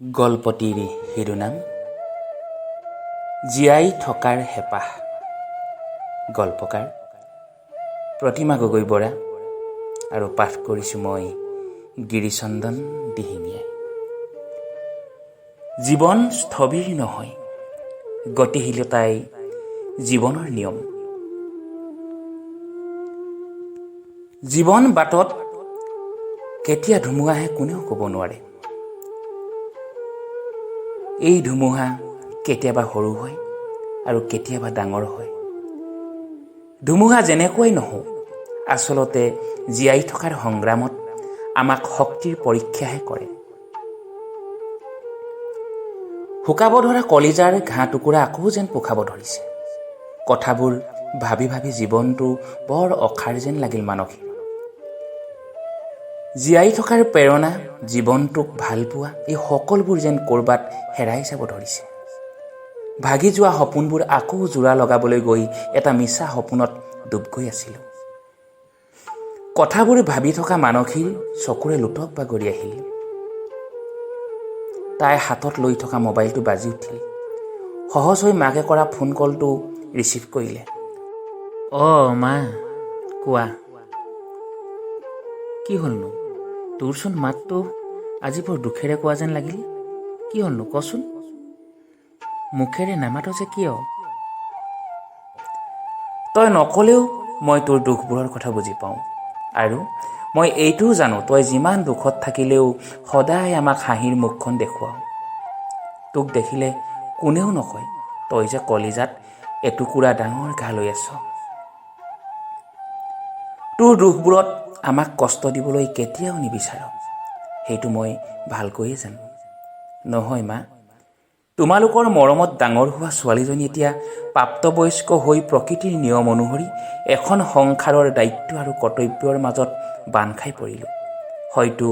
গল্পটিৰ শিৰোনাম জীয়াই থকাৰ হেঁপাহ। গল্পকাৰ প্ৰতিমা গগৈ বৰা আৰু পাঠ কৰিছোঁ মই গিৰিচন্দন দিহিঙীয়াই। জীৱন স্থবিৰ নহয়, গতিশীলতাই জীৱনৰ নিয়ম। জীৱন বাটত কেতিয়া ধুমুহা আহে কোনেও ক'ব নোৱাৰে। এই ধুমুহা কেতিয়াবা সৰু হয় আৰু কেতিয়াবা ডাঙৰ হয়। ধুমুহা যেনেকুৱাই নহওক, আচলতে জীয়াই থকাৰ সংগ্ৰামত আমাক শক্তিৰ পৰীক্ষাহে কৰে। শুকাব ধৰা কলিজাৰ ঘাঁ টুকুৰা আকৌ যেন পোখাব ধৰিছে। কথাবোৰ ভাবি ভাবি জীৱনটো বৰ অসাৰ যেন লাগিল মানসিক। জীয়াই থকাৰ প্ৰেৰণা, জীৱনটোক ভাল পোৱা, এই সকলোবোৰ যেন ক'ৰবাত হেৰাই যাব ধৰিছে। ভাগি যোৱা সপোনবোৰ আকৌ জোৰা লগাবলৈ গৈ এটা মিছা সপোনত ডুব গৈ আছিলোঁ। কথাবোৰ ভাবি থকা মানসীৰ চকুৰে লোটক বাগৰি আহিল। তাই হাতত লৈ থকা মোবাইলটো বাজি উঠিল। সহজ হৈ মাকে কৰা ফোন কলটো ৰিচিভ কৰিলে। মা, কোৱা। কি হ'লনো? তোৰচোন মাতটো আজি বৰ দুখেৰে কোৱা যেন লাগিল। কি হ'লনো কচোন? মুখেৰে নামাত যে কিয়? তই নকলেও মই তোৰ দুখবোৰৰ কথা বুজি পাওঁ, আৰু মই এইটোও জানো তই যিমান দুখত থাকিলেও সদায় আমাক হাঁহিৰ মুখখন দেখুৱাও। তোক দেখিলে কোনেও নকয় তই যে কলিজাত এটুকুৰা ডাঙৰ ঘা লৈ আছ। তোৰ দুখবোৰত আমাক কষ্ট দিবলৈ কেতিয়াও নিবিচাৰ, সেইটো মই ভালকৈয়ে জানো। নহয় মা, তোমালোকৰ মৰমত ডাঙৰ হোৱা ছোৱালীজনী এতিয়া প্ৰাপ্তবয়স্ক হৈ প্ৰকৃতিৰ নিয়ম অনুসৰি এখন সংসাৰৰ দায়িত্ব আৰু কৰ্তব্যৰ মাজত বান্ধ খাই পৰিল। হয়তো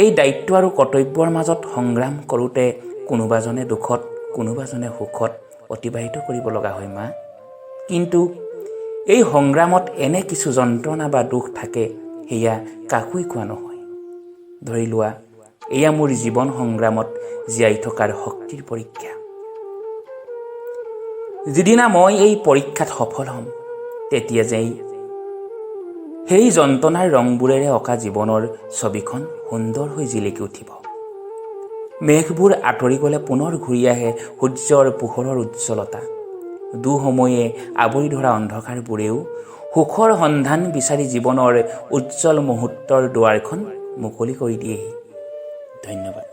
এই দায়িত্ব আৰু কৰ্তব্যৰ মাজত সংগ্ৰাম কৰোঁতে কোনোবাজনে দুখত কোনোবাজনে সুখত অতিবাহিত কৰিব লগা হয় মা। কিন্তু এই সংগ্ৰামত এনে কিছু যন্ত্ৰণা বা দুখ থাকে, সেয়া কাকোৱে কোৱা নহয়। ধৰি লোৱা, এয়া মোৰ জীৱন সংগ্ৰামত জীয়াই থকাৰ শক্তিৰ পৰীক্ষা। যিদিনা মই এই পৰীক্ষাত সফল হ'ম, তেতিয়া যেই সেই যন্ত্ৰণাৰ ৰংবোৰেৰে অঁকা জীৱনৰ ছবিখন সুন্দৰ হৈ জিলিকি উঠিব। মেঘবোৰ আঁতৰি গ'লে পুনৰ ঘূৰি আহে সূৰ্যৰ পোহৰৰ উজ্জ্বলতা। দুসময়ে আৱৰি ধৰা অন্ধকাৰবোৰেও সুখৰ সন্ধান বিচাৰি জীৱনৰ উজ্জ্বল মুহূৰ্তৰ দুৱাৰখন মুকলি কৰি দিয়েহি। ধন্যবাদ।